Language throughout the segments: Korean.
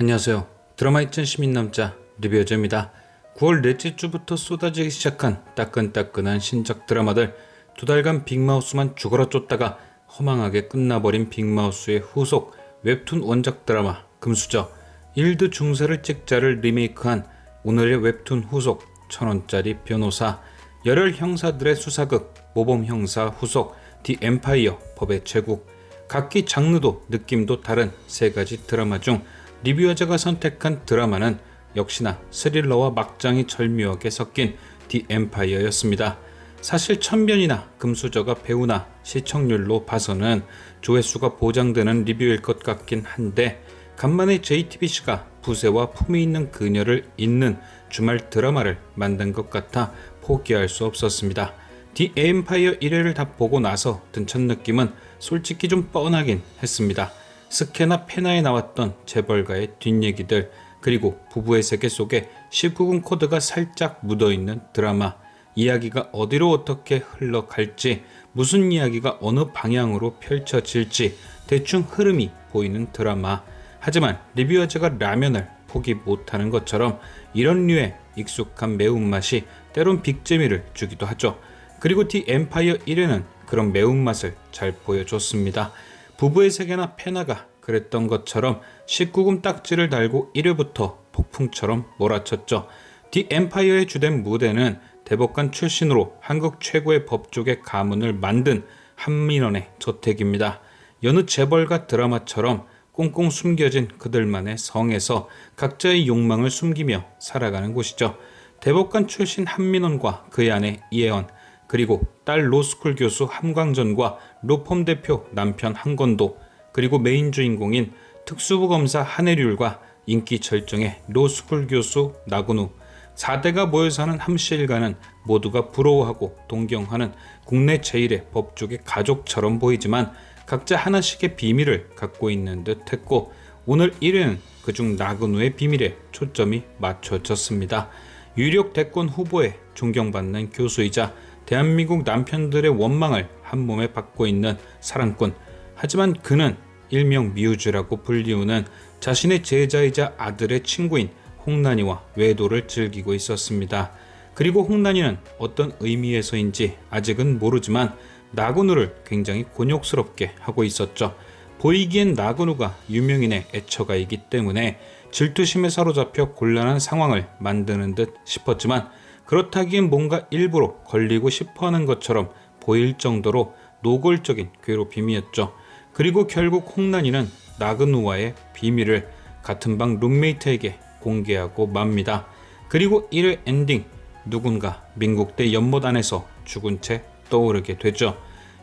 안녕하세요. 드라마 2000 시민남자 리뷰어즈입니다. 9월 넷째 주부터 쏟아지기 시작한 따끈따끈한 신작 드라마들. 두 달간 빅마우스만 죽어라 쫓다가 허망하게 끝나버린 빅마우스의 후속 웹툰 원작 드라마 금수저. 일드 중세를 찍자를 리메이크한 오늘의 웹툰 후속 1000원짜리 변호사. 열혈 형사들의 수사극 모범형사 후속 디 엠파이어 법의 제국. 각기 장르도 느낌도 다른 세 가지 드라마 중 리뷰어자가 선택한 드라마는 역시나 스릴러와 막장이 절묘하게 섞인 디 엠파이어였습니다. 사실 천변이나 금수저가 배우나 시청률로 봐서는 조회수가 보장되는 리뷰일 것 같긴 한데, 간만에 JTBC가 부세와 품위 있는 그녀를 잇는 주말 드라마를 만든 것 같아 포기할 수 없었습니다. 디 엠파이어 1회를 다 보고 나서 든 첫 느낌은 솔직히 좀 뻔하긴 했습니다. 스케나 페나에 나왔던 재벌가의 뒷얘기들, 그리고 부부의 세계 속에 19금 코드가 살짝 묻어있는 드라마. 이야기가 어디로 어떻게 흘러갈지, 무슨 이야기가 어느 방향으로 펼쳐질지 대충 흐름이 보이는 드라마. 하지만 리뷰어즈가 라면을 포기 못하는 것처럼 이런 류의 익숙한 매운맛이 때론 빅재미를 주기도 하죠. 그리고 디 엠파이어 1회는 그런 매운맛을 잘 보여줬습니다. 부부의 세계나 페나가 그랬던 것처럼 19금 딱지를 달고 1회부터 폭풍처럼 몰아쳤죠. 디 엠파이어의 주된 무대는 대법관 출신으로 한국 최고의 법조계 가문을 만든 한민원의 저택입니다. 여느 재벌가 드라마처럼 꽁꽁 숨겨진 그들만의 성에서 각자의 욕망을 숨기며 살아가는 곳이죠. 대법관 출신 한민원과 그의 아내 이혜원, 그리고 딸 로스쿨 교수 함광전과 로펌 대표 남편 한건도, 그리고 메인 주인공인 특수부 검사 한혜률과 인기 절정의 로스쿨 교수 나군우, 4대가 모여 사는 함씨 일가는 모두가 부러워하고 동경하는 국내 제일의 법조계 가족처럼 보이지만 각자 하나씩의 비밀을 갖고 있는 듯 했고, 오늘 1회는 그중 나군우의 비밀에 초점이 맞춰졌습니다. 유력 대권 후보에 존경받는 교수이자 대한민국 남편들의 원망을 한몸에 받고 있는 사랑꾼. 하지만 그는 일명 미우즈라고 불리우는 자신의 제자이자 아들의 친구인 홍난이와 외도를 즐기고 있었습니다. 그리고 홍난이는 어떤 의미에서인지 아직은 모르지만 나군우를 굉장히 곤욕스럽게 하고 있었죠. 보이기엔 나군우가 유명인의 애처가이기 때문에 질투심에 사로잡혀 곤란한 상황을 만드는 듯 싶었지만, 그렇다기엔 뭔가 일부러 걸리고 싶어하는 것처럼 보일 정도로 노골적인 괴롭힘이었죠. 그리고 결국 홍난이는 나근우와의 비밀을 같은 방 룸메이트에게 공개하고 맙니다. 그리고 1회 엔딩, 누군가 민국대 연못 안에서 죽은 채 떠오르게 되죠.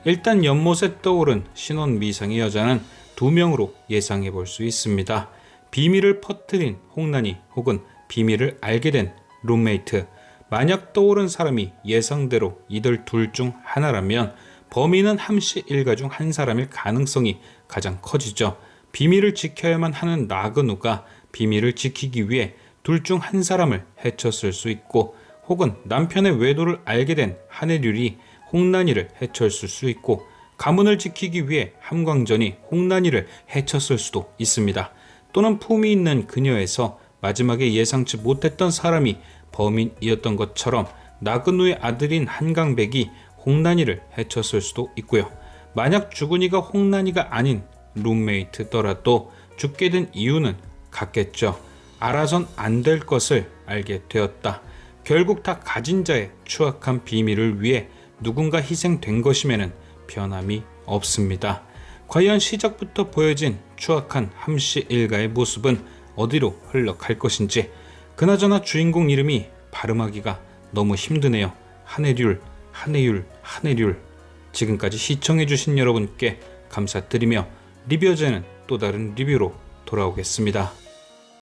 일단 연못에 떠오른 신원 미상의 여자는 2명으로 예상해 볼 수 있습니다. 비밀을 퍼뜨린 홍난이 혹은 비밀을 알게 된 룸메이트. 만약 떠오른 사람이 예상대로 이들 둘 중 하나라면 범인은 함씨 일가 중 한 사람일 가능성이 가장 커지죠. 비밀을 지켜야만 하는 나근우가 비밀을 지키기 위해 둘 중 한 사람을 해쳤을 수 있고, 혹은 남편의 외도를 알게 된 한혜률이 홍난이를 해쳤을 수 있고, 가문을 지키기 위해 함광전이 홍난이를 해쳤을 수도 있습니다. 또는 품이 있는 그녀에서 마지막에 예상치 못했던 사람이 범인이었던 것처럼 나근우의 아들인 한강백이 홍난이를 해쳤을 수도 있고요. 만약 죽은이가 홍난이가 아닌 룸메이트더라도 죽게 된 이유는 같겠죠. 알아선 안 될 것을 알게 되었다. 결국 다 가진 자의 추악한 비밀을 위해 누군가 희생된 것임에는 변함이 없습니다. 과연 시작부터 보여진 추악한 함씨 일가의 모습은 어디로 흘러갈 것인지. 그나저나 주인공 이름이 발음하기가 너무 힘드네요. 한혜률, 한혜율, 한혜률. 지금까지 시청해주신 여러분께 감사드리며 리뷰어제는 또 다른 리뷰로 돌아오겠습니다.